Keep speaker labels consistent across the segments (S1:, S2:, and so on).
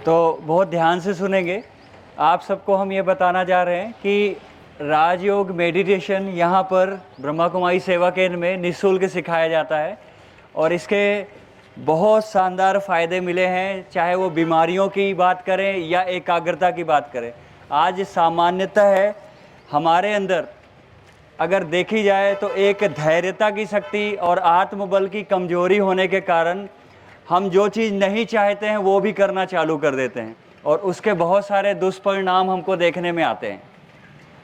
S1: तो बहुत ध्यान से सुनेंगे। आप सबको हम ये बताना जा रहे हैं कि राजयोग मेडिटेशन यहाँ पर ब्रह्मा कुमारी सेवा केंद्र में निःशुल्क सिखाया जाता है और इसके बहुत शानदार फ़ायदे मिले हैं, चाहे वो बीमारियों की बात करें या एकाग्रता की बात करें। आज सामान्यतः है हमारे अंदर अगर देखी जाए तो एक धैर्यता की शक्ति और आत्मबल की कमजोरी होने के कारण हम जो चीज़ नहीं चाहते हैं वो भी करना चालू कर देते हैं और उसके बहुत सारे दुष्परिणाम हमको देखने में आते हैं।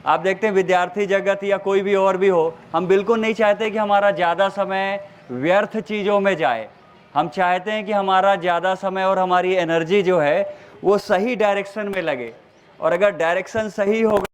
S1: आप देखते हैं विद्यार्थी जगत या कोई भी और भी हो, हम बिल्कुल नहीं चाहते कि हमारा ज़्यादा समय व्यर्थ चीज़ों में जाए। हम चाहते हैं कि हमारा ज़्यादा समय और हमारी एनर्जी जो है वो सही डायरेक्शन में लगे, और अगर डायरेक्शन सही होगा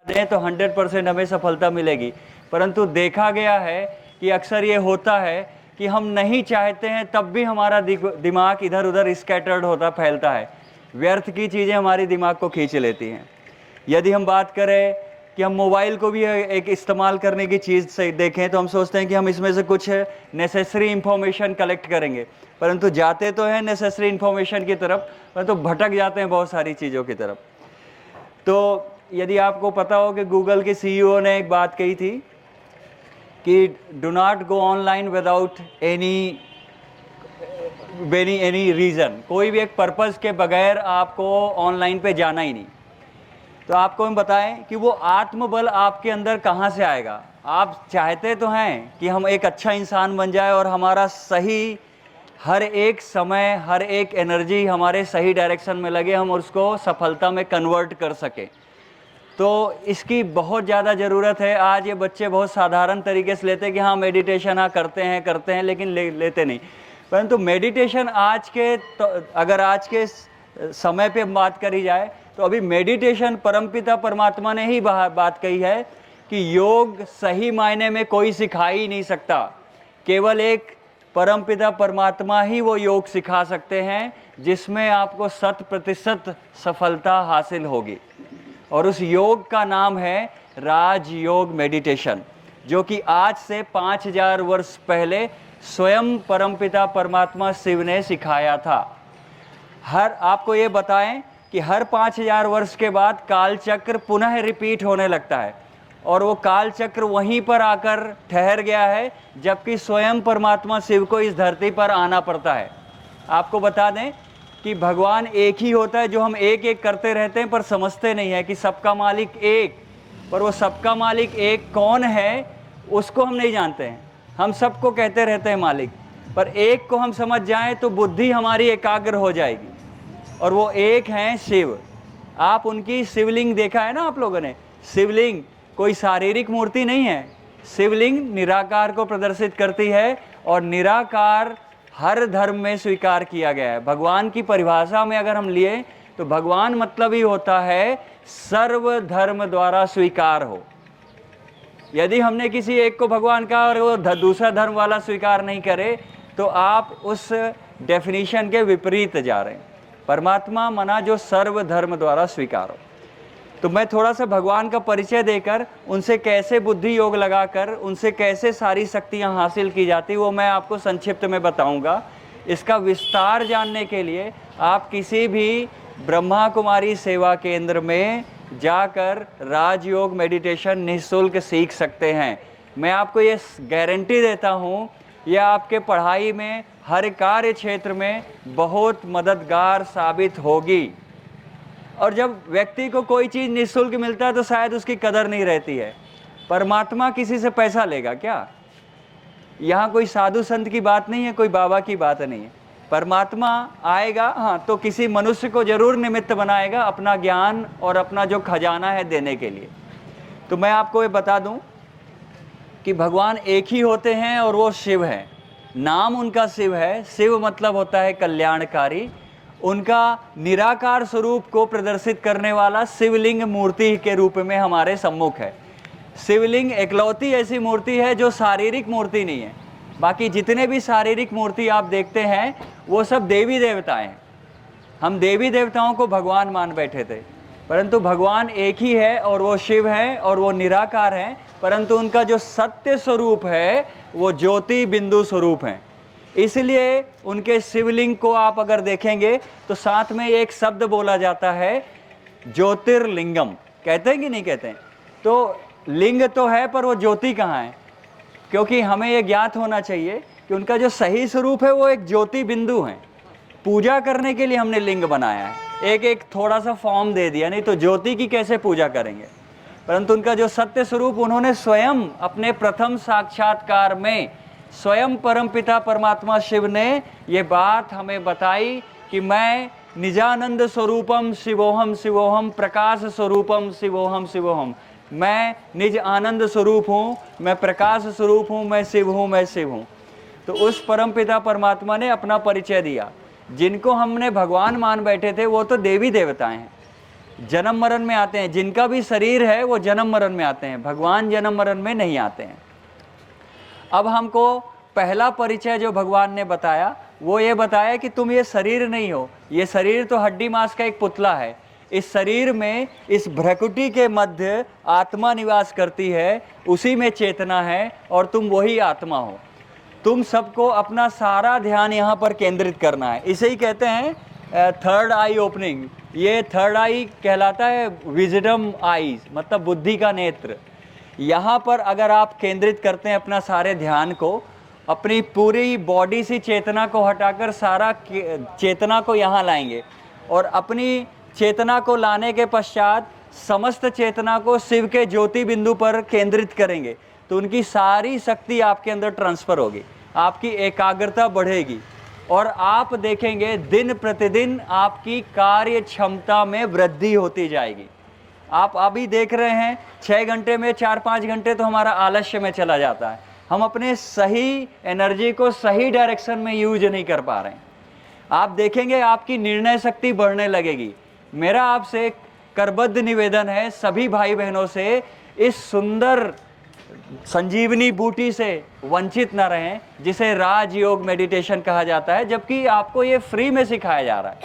S1: तो 100% हमें सफलता मिलेगी। परंतु देखा गया है कि अक्सर ये होता है कि हम नहीं चाहते हैं तब भी हमारा दिमाग इधर उधर स्कैटर्ड होता फैलता है, व्यर्थ की चीज़ें हमारी दिमाग को खींच लेती हैं। यदि हम बात करें कि हम मोबाइल को भी एक इस्तेमाल करने की चीज़ से देखें तो हम सोचते हैं कि हम इसमें से कुछ नेसेसरी इंफॉर्मेशन कलेक्ट करेंगे, परंतु जाते तो हैं नेसेसरी इंफॉर्मेशन की तरफ, परंतु भटक जाते हैं बहुत सारी चीज़ों की तरफ। तो यदि आपको पता हो कि गूगल के सीईओ ने एक बात कही थी कि do not go online without any reason, कोई भी एक पर्पज़ के बगैर आपको ऑनलाइन पे जाना ही नहीं। तो आपको हम बताएं कि वो आत्मबल आपके अंदर कहाँ से आएगा। आप चाहते तो हैं कि हम एक अच्छा इंसान बन जाए और हमारा सही हर एक समय हर एक एनर्जी हमारे सही डायरेक्शन में लगे, हम उसको सफलता में कन्वर्ट कर सकें। तो इसकी बहुत ज़्यादा ज़रूरत है। आज ये बच्चे बहुत साधारण तरीके से लेते हैं कि हाँ मेडिटेशन हाँ करते हैं, लेकिन लेते नहीं। परंतु मेडिटेशन आज के तो अगर आज के समय पे बात करी जाए तो अभी मेडिटेशन परमपिता परमात्मा ने ही बात कही है कि योग सही मायने में कोई सिखा ही नहीं सकता, केवल एक परमपिता परमात्मा ही वो योग सिखा सकते हैं जिसमें आपको 100% सफलता हासिल होगी। और उस योग का नाम है राजयोग मेडिटेशन, जो कि आज से 5000 वर्ष पहले स्वयं परमपिता परमात्मा शिव ने सिखाया था। आपको ये बताएं कि हर 5000 वर्ष के बाद कालचक्र पुनः रिपीट होने लगता है और वो कालचक्र वहीं पर आकर ठहर गया है, जबकि स्वयं परमात्मा शिव को इस धरती पर आना पड़ता है। आपको बता दें कि भगवान एक ही होता है, जो हम एक एक करते रहते हैं पर समझते नहीं है कि सबका मालिक एक, पर वो सबका मालिक एक कौन है उसको हम नहीं जानते हैं। हम सबको कहते रहते हैं मालिक, पर एक को हम समझ जाएं तो बुद्धि हमारी एकाग्र हो जाएगी, और वो एक हैं शिव। आप उनकी शिवलिंग देखा है ना आप लोगों ने। शिवलिंग कोई शारीरिक मूर्ति नहीं है, शिवलिंग निराकार को प्रदर्शित करती है और निराकार हर धर्म में स्वीकार किया गया है। भगवान की परिभाषा में अगर हम लिए तो भगवान मतलब ही होता है सर्व धर्म द्वारा स्वीकार हो। यदि हमने किसी एक को भगवान कहा और वो दूसरा धर्म वाला स्वीकार नहीं करे तो आप उस डेफिनेशन के विपरीत जा रहे हैं। परमात्मा मना जो सर्व धर्म द्वारा स्वीकार हो। तो मैं थोड़ा सा भगवान का परिचय देकर उनसे कैसे बुद्धि योग लगाकर उनसे कैसे सारी शक्तियां हासिल की जाती वो मैं आपको संक्षिप्त में बताऊंगा। इसका विस्तार जानने के लिए आप किसी भी ब्रह्मा कुमारी सेवा केंद्र में जाकर राजयोग मेडिटेशन निःशुल्क सीख सकते हैं। मैं आपको ये गारंटी देता हूँ यह आपके पढ़ाई में हर कार्य क्षेत्र में बहुत मददगार साबित होगी। और जब व्यक्ति को कोई चीज़ निःशुल्क मिलता है तो शायद उसकी कदर नहीं रहती है। परमात्मा किसी से पैसा लेगा क्या? यहाँ कोई साधु संत की बात नहीं है, कोई बाबा की बात नहीं है। परमात्मा आएगा हाँ तो किसी मनुष्य को जरूर निमित्त बनाएगा अपना ज्ञान और अपना जो खजाना है देने के लिए। तो मैं आपको ये बता दूं कि भगवान एक ही होते हैं और वो शिव है। नाम उनका शिव है। शिव मतलब होता है कल्याणकारी। उनका निराकार स्वरूप को प्रदर्शित करने वाला शिवलिंग मूर्ति के रूप में हमारे सम्मुख है। शिवलिंग एकलौती ऐसी मूर्ति है जो शारीरिक मूर्ति नहीं है। बाकी जितने भी शारीरिक मूर्ति आप देखते हैं वो सब देवी देवताएं हैं। हम देवी देवताओं को भगवान मान बैठे थे, परंतु भगवान एक ही है और वो शिव है और वो निराकार है, परंतु उनका जो सत्य स्वरूप है वो ज्योति बिंदु स्वरूप है। इसलिए उनके शिवलिंग को आप अगर देखेंगे तो साथ में एक शब्द बोला जाता है ज्योतिर्लिंगम। कहते हैं कि नहीं कहते हैं? तो लिंग तो है पर वो ज्योति कहाँ है? क्योंकि हमें ये ज्ञात होना चाहिए कि उनका जो सही स्वरूप है वो एक ज्योति बिंदु है। पूजा करने के लिए हमने लिंग बनाया है, एक एक थोड़ा सा फॉर्म दे दिया, नहीं तो ज्योति की कैसे पूजा करेंगे। परंतु उनका जो सत्य स्वरूप, उन्होंने स्वयं अपने प्रथम साक्षात्कार में स्वयं परमपिता परमात्मा शिव ने ये बात हमें बताई कि मैं निजानंद स्वरूपम शिवोहम शिवोहम, प्रकाश स्वरूपम शिवोहम शिवोहम, मैं निज आनंद स्वरूप हूँ, मैं प्रकाश स्वरूप हूँ, मैं शिव हूँ, मैं शिव हूँ। तो उस परमपिता परमात्मा ने अपना परिचय दिया। जिनको हमने भगवान मान बैठे थे वो तो देवी देवताएं हैं, जन्म मरण में आते हैं। जिनका भी शरीर है वो जन्म मरण में आते हैं, भगवान जन्म मरण में नहीं आते हैं। अब हमको पहला परिचय जो भगवान ने बताया वो ये बताया कि तुम ये शरीर नहीं हो, ये शरीर तो हड्डी मांस का एक पुतला है। इस शरीर में, इस भ्रकुटी के मध्य आत्मा निवास करती है, उसी में चेतना है और तुम वही आत्मा हो। तुम सबको अपना सारा ध्यान यहाँ पर केंद्रित करना है। इसे ही कहते हैं थर्ड आई ओपनिंग। ये थर्ड आई कहलाता है विजडम आईज, मतलब बुद्धि का नेत्र। यहाँ पर अगर आप केंद्रित करते हैं अपना सारे ध्यान को, अपनी पूरी बॉडी से चेतना को हटाकर सारा चेतना को यहाँ लाएंगे और अपनी चेतना को लाने के पश्चात समस्त चेतना को शिव के ज्योति बिंदु पर केंद्रित करेंगे, तो उनकी सारी शक्ति आपके अंदर ट्रांसफर होगी, आपकी एकाग्रता बढ़ेगी और आप देखेंगे दिन प्रतिदिन आपकी कार्य क्षमता में वृद्धि होती जाएगी। आप अभी देख रहे हैं 6 घंटे में 4-5 घंटे तो हमारा आलस्य में चला जाता है। हम अपने सही एनर्जी को सही डायरेक्शन में यूज नहीं कर पा रहे हैं। आप देखेंगे आपकी निर्णय शक्ति बढ़ने लगेगी। मेरा आपसे करबद्ध निवेदन है सभी भाई बहनों से, इस सुंदर संजीवनी बूटी से वंचित न रहें, जिसे राजयोग मेडिटेशन कहा जाता है, जबकि आपको ये फ्री में सिखाया जा रहा है।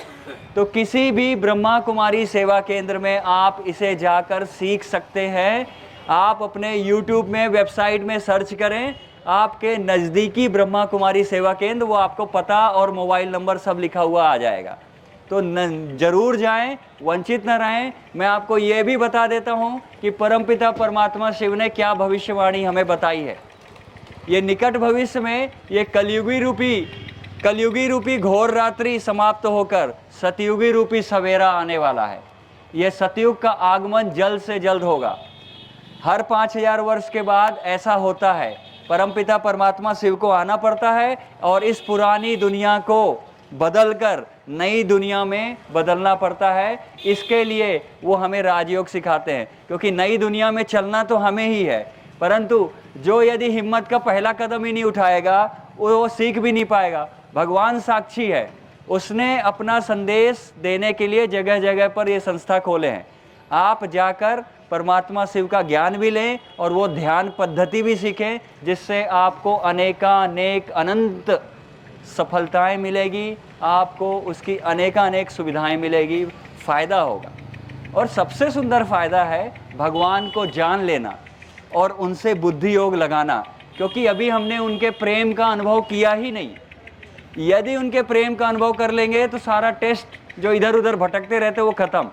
S1: तो किसी भी ब्रह्मा कुमारी सेवा केंद्र में आप इसे जाकर सीख सकते हैं। आप अपने YouTube में, वेबसाइट में सर्च करें, आपके नज़दीकी ब्रह्मा कुमारी सेवा केंद्र, वो आपको पता और मोबाइल नंबर सब लिखा हुआ आ जाएगा। तो जरूर जाएं, वंचित न रहें। मैं आपको ये भी बता देता हूं कि परमपिता परमात्मा शिव ने क्या भविष्यवाणी हमें बताई है। ये निकट भविष्य में ये कलयुगी रूपी घोर रात्रि समाप्त होकर सतयुगी रूपी सवेरा आने वाला है। ये सतयुग का आगमन जल्द से जल्द होगा। हर 5000 वर्ष के बाद ऐसा होता है। परमपिता परमात्मा शिव को आना पड़ता है और इस पुरानी दुनिया को बदलकर नई दुनिया में बदलना पड़ता है। इसके लिए वो हमें राजयोग सिखाते हैं, क्योंकि नई दुनिया में चलना तो हमें ही है, परंतु जो यदि हिम्मत का पहला कदम ही नहीं उठाएगा वो सीख भी नहीं पाएगा। भगवान साक्षी है, उसने अपना संदेश देने के लिए जगह जगह पर ये संस्था खोले हैं। आप जाकर परमात्मा शिव का ज्ञान भी लें और वो ध्यान पद्धति भी सीखें, जिससे आपको अनेकानेक अनंत सफलताएं मिलेगी, आपको उसकी अनेकानेक सुविधाएं मिलेगी, फ़ायदा होगा। और सबसे सुंदर फ़ायदा है भगवान को जान लेना और उनसे बुद्धि योग लगाना, क्योंकि अभी हमने उनके प्रेम का अनुभव किया ही नहीं। यदि उनके प्रेम का अनुभव कर लेंगे तो सारा टेस्ट जो इधर उधर भटकते रहते वो ख़त्म।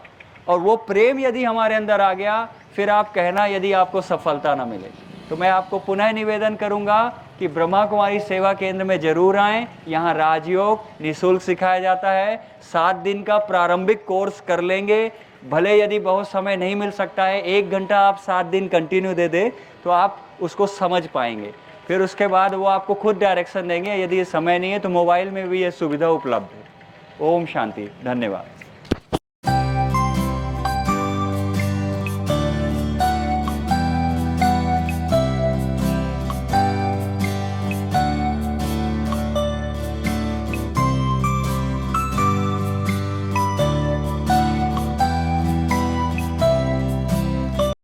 S1: और वो प्रेम यदि हमारे अंदर आ गया, फिर आप कहना यदि आपको सफलता ना मिले। तो मैं आपको पुनः निवेदन करूंगा कि ब्रह्मा कुमारी सेवा केंद्र में जरूर आएं। यहाँ राजयोग निःशुल्क सिखाया जाता है। 7 दिन का प्रारंभिक कोर्स कर लेंगे। भले यदि बहुत समय नहीं मिल सकता है, 1 घंटा आप 7 दिन कंटिन्यू दे दे तो आप उसको समझ पाएंगे। फिर उसके बाद वो आपको खुद डायरेक्शन देंगे। यदि ये समय नहीं है तो मोबाइल में भी ये सुविधा उपलब्ध है। ओम शांति, धन्यवाद।